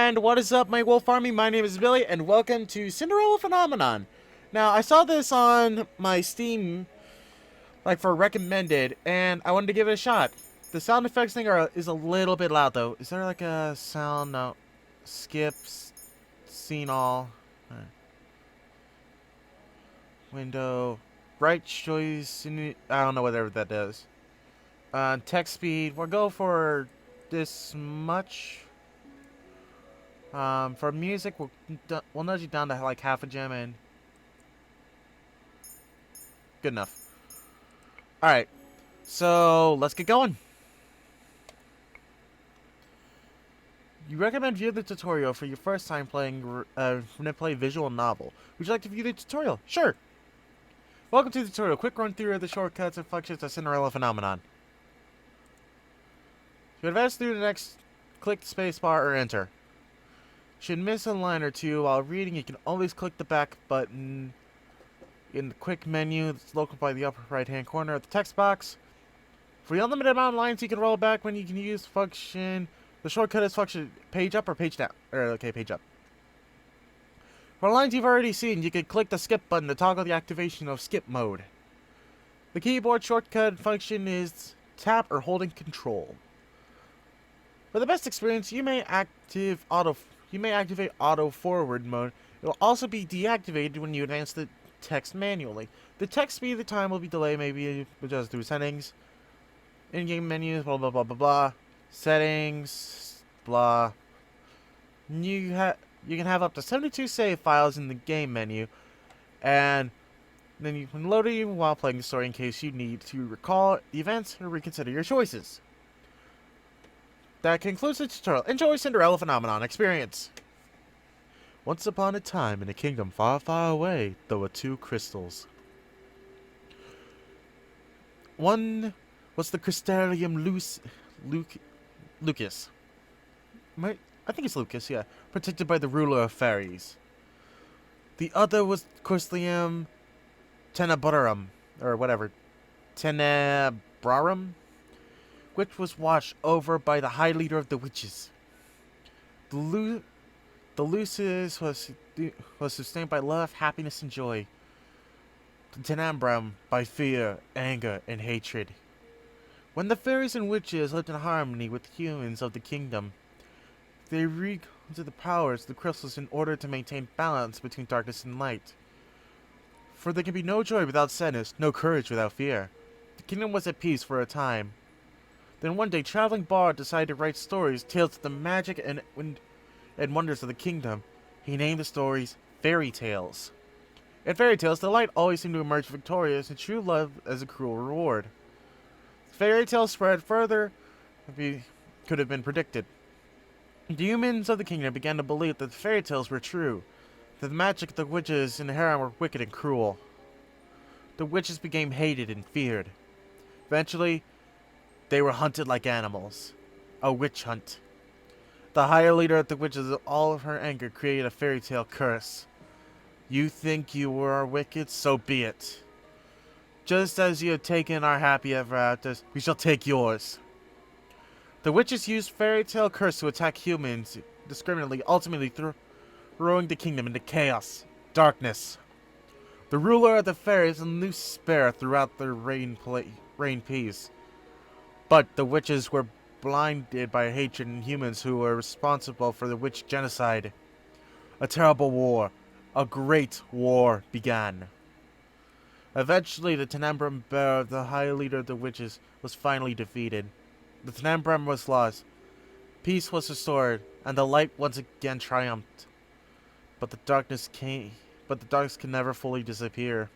And what is up, my wolf army? My name is Billy, and welcome to Cinderella Phenomenon. Now, I saw this on my Steam, like for recommended, and I wanted to give it a shot. The sound effects thing is a little bit loud, though. Is there like a sound? No. Skips. Scene all. Window. Right choice. I don't know whatever that does. Text speed. We'll go for this much. For music, we'll nudge it down to like half a gem and good enough. Alright, so let's get going. You recommend view the tutorial for your first time playing play visual novel. Would you like to view the tutorial? Sure. Welcome to the tutorial. Quick run through of the shortcuts and functions of Cinderella Phenomenon. To advance through the next, click the spacebar or enter. Should miss a line or two while reading, you can always click the back button in the quick menu that's located by the upper right hand corner of the text box. For the unlimited amount of lines you can roll back when you can use function. The shortcut is function page up or page down. Page up. For lines you've already seen, you can click the skip button to toggle the activation of skip mode. The keyboard shortcut function is tap or holding control. For the best experience, you may activate auto forward mode. It will also be deactivated when you advance the text manually. The text speed of the time will be delayed, maybe adjust through settings. In-game menus, blah blah blah blah blah. Settings, blah. You can have up to 72 save files in the game menu, and then you can load it while playing the story in case you need to recall the events or reconsider your choices. That concludes the tutorial. Enjoy Cinderella Phenomenon experience. Once upon a time, in a kingdom far, far away, there were two crystals. One was the Crystalium Lucas. I think it's Lucas, yeah. Protected by the ruler of fairies. The other was Crystalium Tenebrarum, or whatever. Tenebrarum? Which was watched over by the High Leader of the Witches. The Lucis was sustained by love, happiness, and joy. The Tenebrum by fear, anger, and hatred. When the fairies and witches lived in harmony with the humans of the kingdom, they reached the powers of the crystals in order to maintain balance between darkness and light. For there can be no joy without sadness, no courage without fear. The kingdom was at peace for a time. Then one day, traveling bard decided to write stories, tales of the magic and wonders of the kingdom. He named the stories fairy tales. In fairy tales, the light always seemed to emerge victorious, and true love as a cruel reward. Fairy tales spread further could have been predicted. The humans of the kingdom began to believe that the fairy tales were true, that the magic of the witches in the harem were wicked and cruel. The witches became hated and feared. Eventually, they were hunted like animals. A witch hunt. The higher leader of the witches, of all of her anger, created a fairy tale curse. You think you are wicked, so be it. Just as you have taken our happy ever afters, we shall take yours. The witches used fairy tale curse to attack humans indiscriminately, ultimately throwing the kingdom into chaos, darkness. The ruler of the fairies and loose despair throughout the reign peace. But the witches were blinded by hatred and humans who were responsible for the witch genocide. A terrible war, a great war began. Eventually, the Tenebrum bearer, the high leader of the witches, was finally defeated. The Tenebrum was lost, peace was restored, and the light once again triumphed. But the darkness can never fully disappear.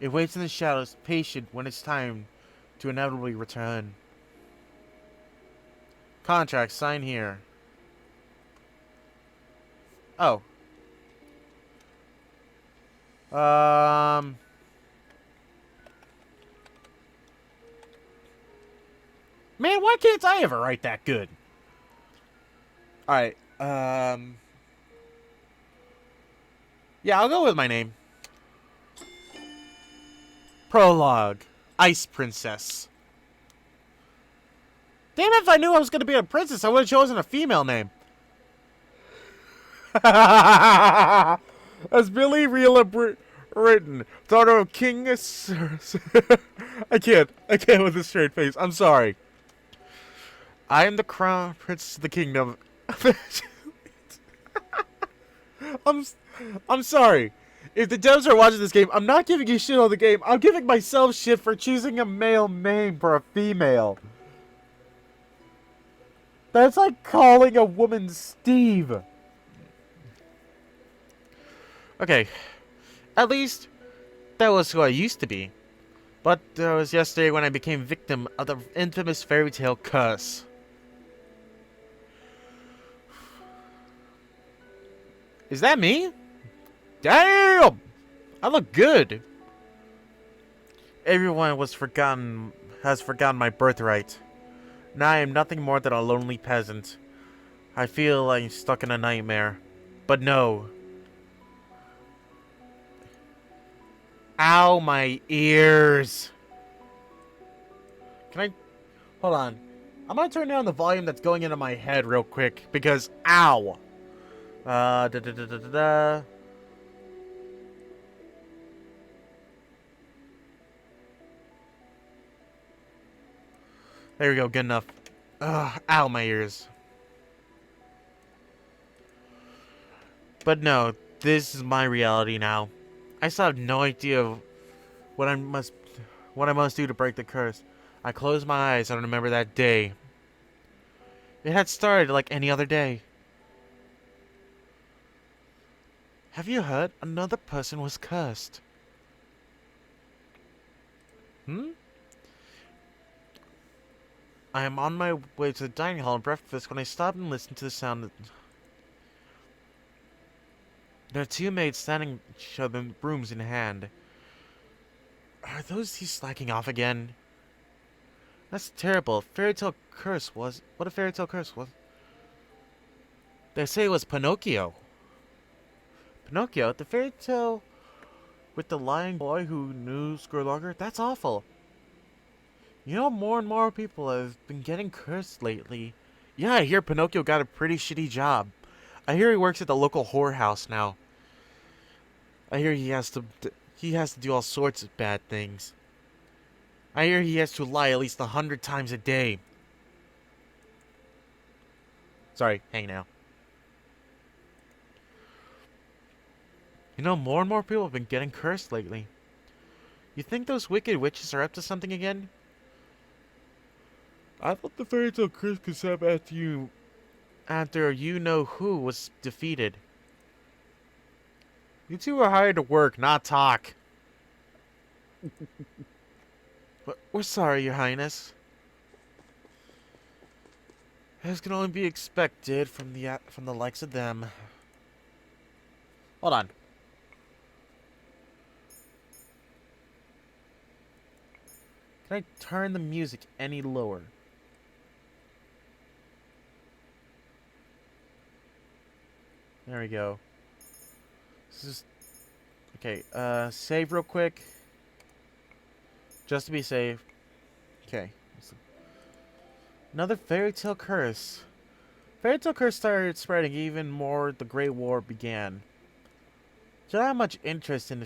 It waits in the shadows, patient when it's time to inevitably return. Contract, sign here. Oh. Man, why can't I ever write that good? Alright, yeah, I'll go with my name. Prologue. Ice Princess. Damn it, if I knew I was going to be a princess, I would have chosen a female name. As Billy Reela written, daughter of King. I can't. I can't with a straight face. I'm sorry. I am the crown prince of the kingdom. I'm. I'm sorry. If the devs are watching this game, I'm not giving you shit on the game. I'm giving myself shit for choosing a male name for a female. That's like calling a woman Steve. Okay. At least, that was who I used to be. But that was yesterday when I became victim of the infamous fairy tale curse. Is that me? Damn! I look good. Everyone has forgotten my birthright. Now I am nothing more than a lonely peasant. I feel like I'm stuck in a nightmare. But no. Ow, my ears. Can I... Hold on. I'm gonna turn down the volume that's going into my head real quick. Because, ow. Da da da da da da. There we go, good enough. Ugh, ow, my ears. But no, this is my reality now. I still have no idea of what I must do to break the curse. I close my eyes and remember that day. It had started like any other day. Have you heard? Another person was cursed. I am on my way to the dining hall and breakfast when I stop and listen to the sound. There are two maids standing each other, brooms in hand. Are those he slacking off again? That's terrible. Fairy tale curse was... What a fairy tale curse was. They say it was Pinocchio. Pinocchio? The fairy tale with the lying boy who knew Skurlonger? That's awful. You know, more and more people have been getting cursed lately. Yeah, I hear Pinocchio got a pretty shitty job. I hear he works at the local whorehouse now. I hear he has to do all sorts of bad things. I hear he has to lie at least 100 times a day. Sorry, hang now. You know, more and more people have been getting cursed lately. You think those wicked witches are up to something again? I thought the fairy tale curse could stop after you know who was defeated. You two are hired to work, not talk. We're sorry, Your Highness. As can only be expected from the likes of them. Hold on. Can I turn the music any lower? There we go. This is... Okay, save real quick. Just to be safe. Okay. Another fairy tale curse. Fairy tale curse started spreading even more the Great War began. There's not much interest in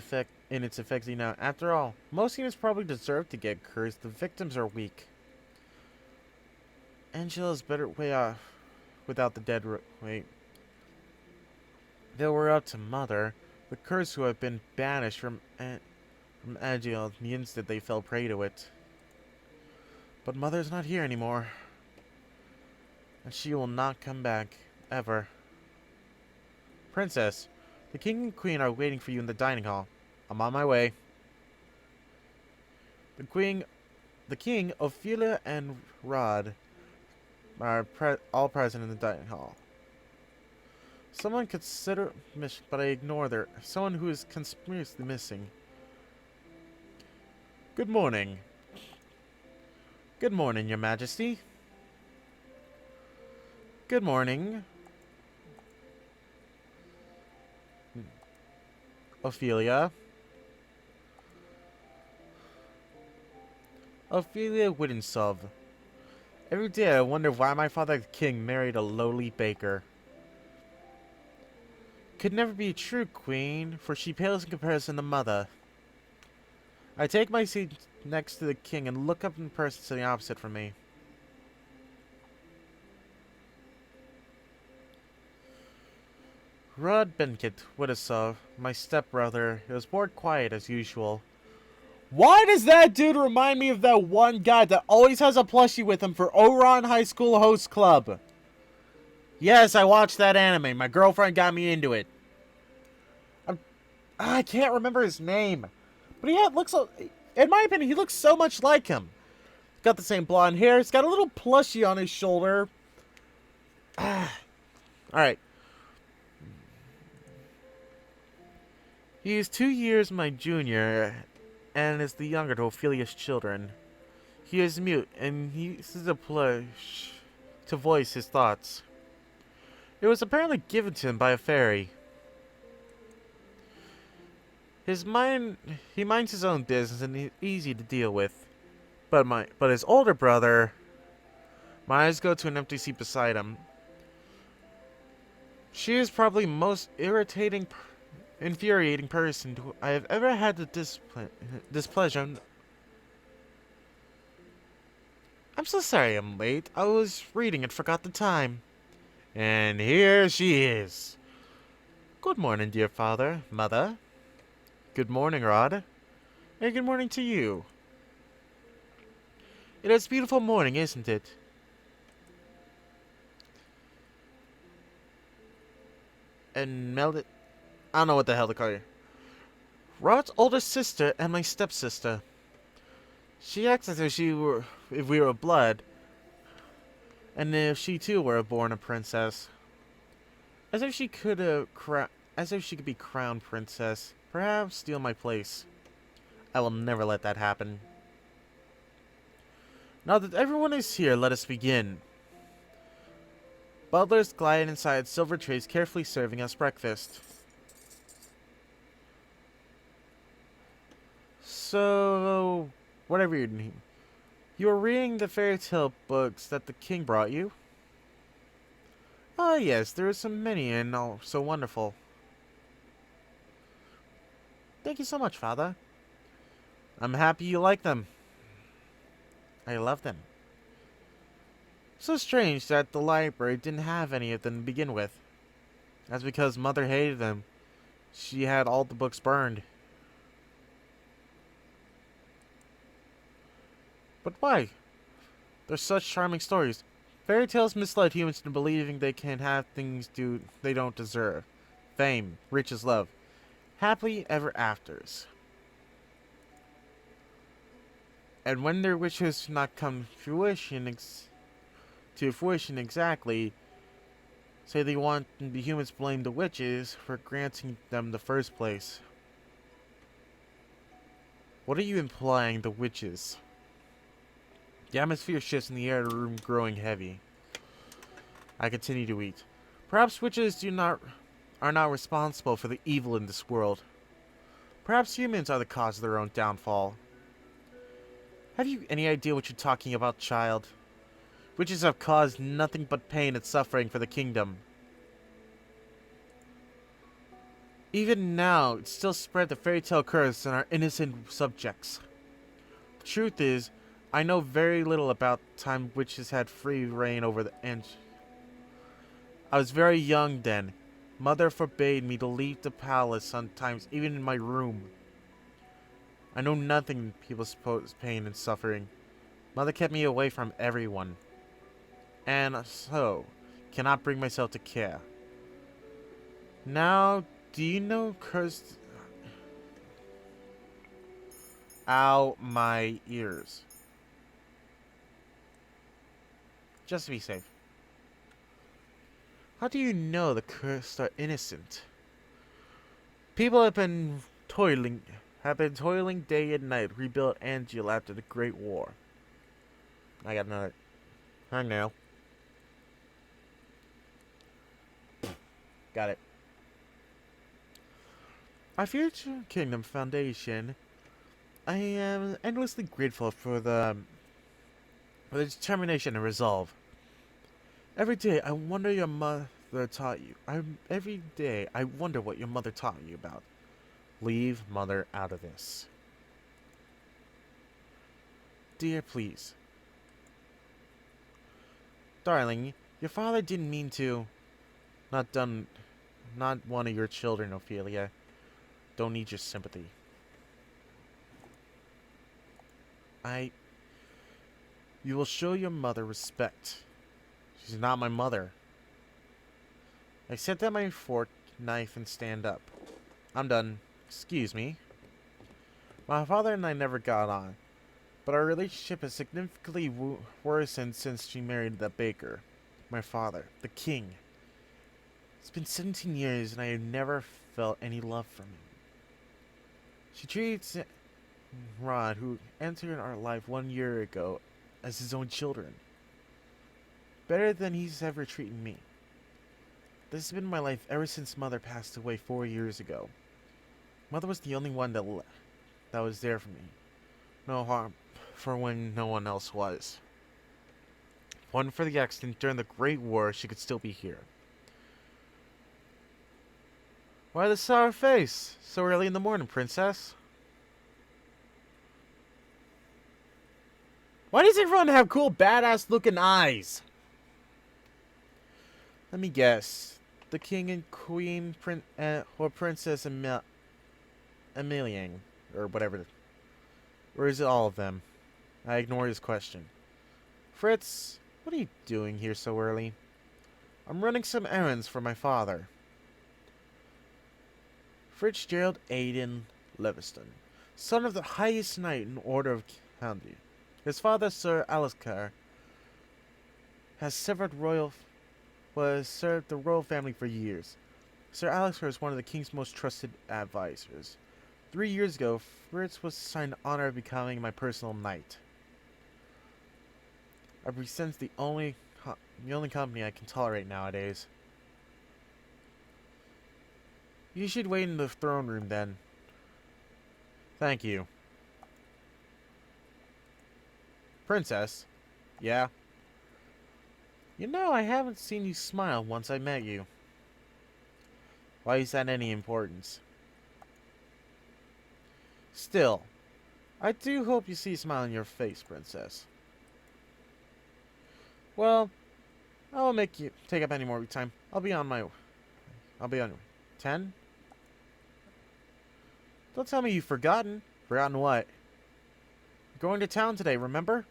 its effects now. After all, most humans probably deserve to get cursed. The victims are weak. Angela's better way off without the dead weight. They were up to Mother, the curse who had been banished from Angela the instant they fell prey to it. But Mother's not here anymore. And she will not come back, ever. Princess, the king and queen are waiting for you in the dining hall. I'm on my way. The king, Ophelia, and Rod are all present in the dining hall. Someone consider mission, but I ignore someone who is conspicuously missing. Good morning. Good morning, Your Majesty. Good morning. Ophelia. Ophelia Wittensov. Every day I wonder why my father the king married a lowly baker. could never be true, Queen, for she pales in comparison to Mother. I take my seat next to the king and look up in person to the opposite from me. Rod Benkett, Wittesov, my stepbrother, was bored quiet as usual. Why does that dude remind me of that one guy that always has a plushie with him for Oron High School Host Club? Yes, I watched that anime. My girlfriend got me into it. I can't remember his name. But he looks, in my opinion, he looks so much like him. Got the same blonde hair. He's got a little plushie on his shoulder. Alright. He is 2 years my junior and is the younger of Ophelia's children. He is mute and he uses a plush to voice his thoughts. It was apparently given to him by a fairy. He minds his own business and he's easy to deal with. But his older brother, my eyes go to an empty seat beside him. She is probably the most infuriating person I have ever had the displeasure. I'm so sorry I'm late. I was reading and forgot the time. And here she is. Good morning, dear father, mother. Good morning, Rod. And good morning to you. It is a beautiful morning, isn't it? And Melody... I don't know what the hell to call you. Rod's older sister and my stepsister. She acts as if we were blood, and if she too were born a princess. As if she could be crowned princess. Perhaps steal my place. I will never let that happen. Now that everyone is here, let us begin. Butlers glide inside silver trays, carefully serving us breakfast. So, whatever your name. You are reading the fairy tale books that the king brought you? Ah, yes, there are so many and all so wonderful. Thank you so much, Father. I'm happy you like them. I love them. So strange that the library didn't have any of them to begin with. That's because Mother hated them. She had all the books burned. But why? They're such charming stories. Fairy tales mislead humans into believing they can have things they don't deserve. Fame, riches, love. Happily ever afters. And when their wishes do not come to fruition exactly, say they want the humans blame the witches for granting them the first place. What are you implying, the witches? The atmosphere shifts in the air of the room, growing heavy. I continue to eat. Perhaps witches are not responsible for the evil in this world. Perhaps humans are the cause of their own downfall. Have you any idea what you're talking about, child? Witches have caused nothing but pain and suffering for the kingdom. Even now, it still spread the fairy tale curse on our innocent subjects. The truth is, I know very little about the time witches had free reign over the I was very young then. Mother forbade me to leave the palace sometimes, even in my room. I know nothing of people's pain and suffering. Mother kept me away from everyone. And so, cannot bring myself to care. Now, do you know cursed... Ow, my ears. Just to be safe. How do you know the cursed are innocent? People have been toiling day and night to rebuild Angel after the Great War. I got another hangnail. Got it. Our future kingdom foundation. I am endlessly grateful for the determination and resolve. Every day I wonder your taught you. Every day I wonder what your mother taught you about. Leave mother out of this. Dear, please. Darling, your father didn't mean to. Not done. Not one of your children, Ophelia. Don't need your sympathy. You will show your mother respect. She's not my mother. I set down my fork, knife, and stand up. I'm done. Excuse me. My father and I never got on, but our relationship has significantly worsened since she married the baker. My father, the king. It's been 17 years and I have never felt any love from him. She treats Rod, who entered our life 1 year ago, as his own children. Better than he's ever treated me. This has been my life ever since Mother passed away 4 years ago. Mother was the only one that was there for me. No harm for when no one else was. If it wasn't for the accident during the Great War, she could still be here. Why the sour face? So early in the morning, princess? Why does everyone have cool, badass looking eyes? Let me guess. The king and queen, or Princess Emiliang, or whatever. Or is it all of them? I ignore his question. Fritz, what are you doing here so early? I'm running some errands for my father. Fitzgerald Aidan Leviston, son of the highest knight in Order of County. His father, Sir Alistair, has served the royal family for years. Sir Alistair is one of the king's most trusted advisors. 3 years ago, Fritz was assigned the honor of becoming my personal knight. I present the only company I can tolerate nowadays. You should wait in the throne room then. Thank you. Princess? Yeah? You know, I haven't seen you smile once I met you. Why is that any importance? Still, I do hope you see a smile on your face, Princess. Well, I won't make you take up any more of your time. I'll be on 10? Don't tell me you've forgotten. Forgotten what? You're going to town today, remember?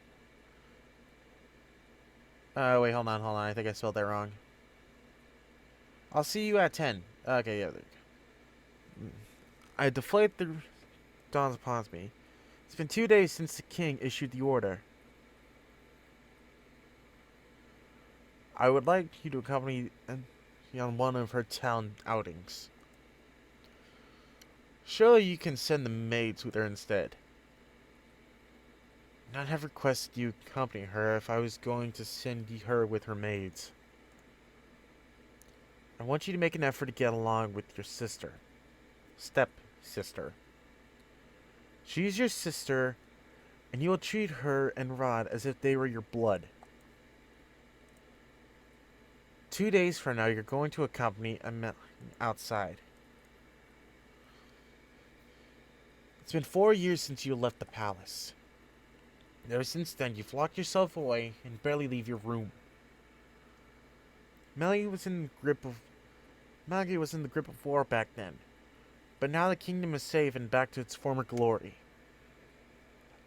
Wait, hold on. I think I spelled that wrong. I'll see you at 10. Okay, yeah. I deflate the dawns upon me. It's been 2 days since the king issued the order. I would like you to accompany me on one of her town outings. Surely you can send the maids with her instead. I'd have requested you accompany her if I was going to send her with her maids. I want you to make an effort to get along with your sister. Step-sister. She's your sister, and you will treat her and Rod as if they were your blood. 2 days from now, you're going to accompany outside. It's been 4 years since you left the palace. Ever since then, you've locked yourself away and barely leave your room. Maggie was in the grip of war back then, but now the kingdom is safe and back to its former glory.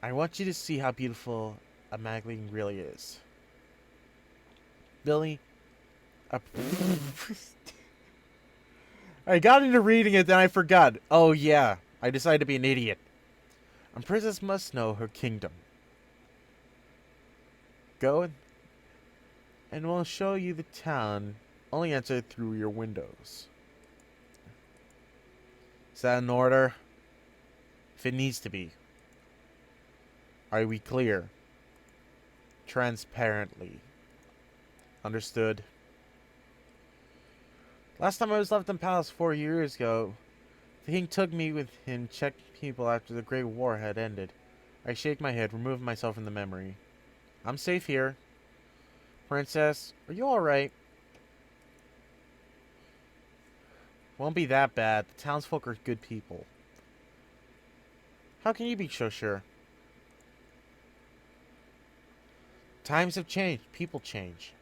I want you to see how beautiful a Maggie really is. Billy, I got into reading it, then I forgot. Oh yeah, I decided to be an idiot. A princess must know her kingdom. Go and we'll show you the town. Only enter through your windows. Is that in order? If it needs to be. Are we clear? Transparently. Understood. Last time I was left in palace 4 years ago, the king took me with him to check people after the Great War had ended. I shake my head, remove myself from the memory. I'm safe here. Princess, are you alright? Won't be that bad. The townsfolk are good people. How can you be so sure? Times have changed. People change.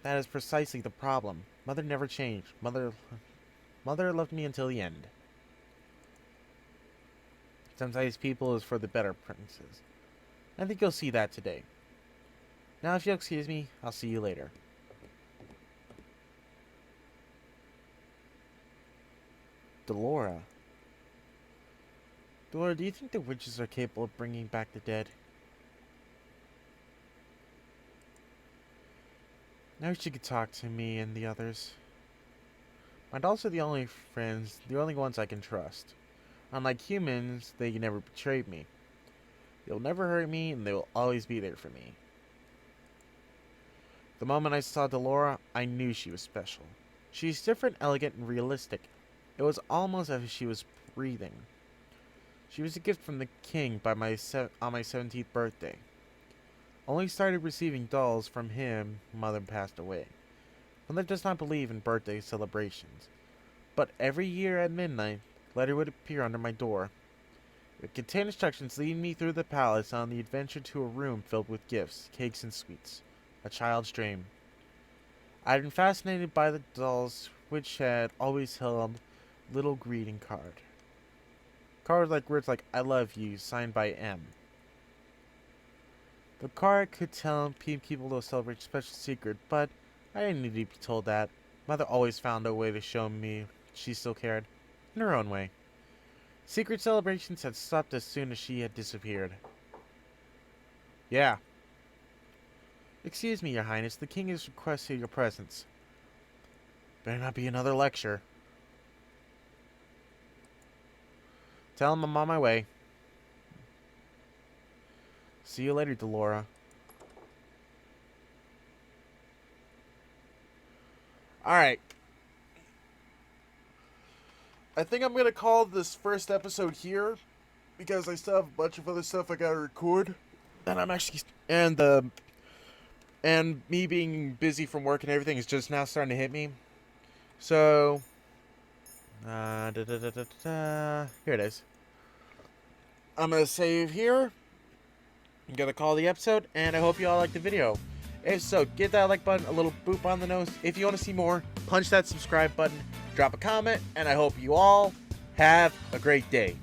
That is precisely the problem. Mother never changed. Mother loved me until the end. Sometimes people is for the better, princess. I think you'll see that today. Now, if you'll excuse me, I'll see you later. Delora. Delora, do you think the witches are capable of bringing back the dead? I wish you could talk to me and the others. My dolls are the only friends, the only ones I can trust. Unlike humans, they never betrayed me. They'll never hurt me, and they will always be there for me. The moment I saw Delora, I knew she was special. She's different, elegant, and realistic. It was almost as if she was breathing. She was a gift from the king on my 17th birthday. Only started receiving dolls from him when Mother passed away. Mother does not believe in birthday celebrations, but every year at midnight, a letter would appear under my door. It would contain instructions leading me through the palace on the adventure to a room filled with gifts, cakes, and sweets. A child's dream. I had been fascinated by the dolls, which had always held little greeting card. Cards like words like "I love you," signed by M. The card could tell people to celebrate a special secret, but I didn't need to be told that. Mother always found a way to show me she still cared, in her own way. Secret celebrations had stopped as soon as she had disappeared. Yeah. Excuse me, Your Highness, the king has requested your presence. Better not be another lecture. Tell him I'm on my way. See you later, Delora. Alright. I think I'm gonna call this first episode here, because I still have a bunch of other stuff I gotta record. And I'm actually... And me being busy from work and everything is just now starting to hit me. So... Here it is. I'm gonna save here. I'm gonna call the episode, and I hope you all liked the video. If so, give that like button a little boop on the nose. If you want to see more, punch that subscribe button, drop a comment, and I hope you all have a great day.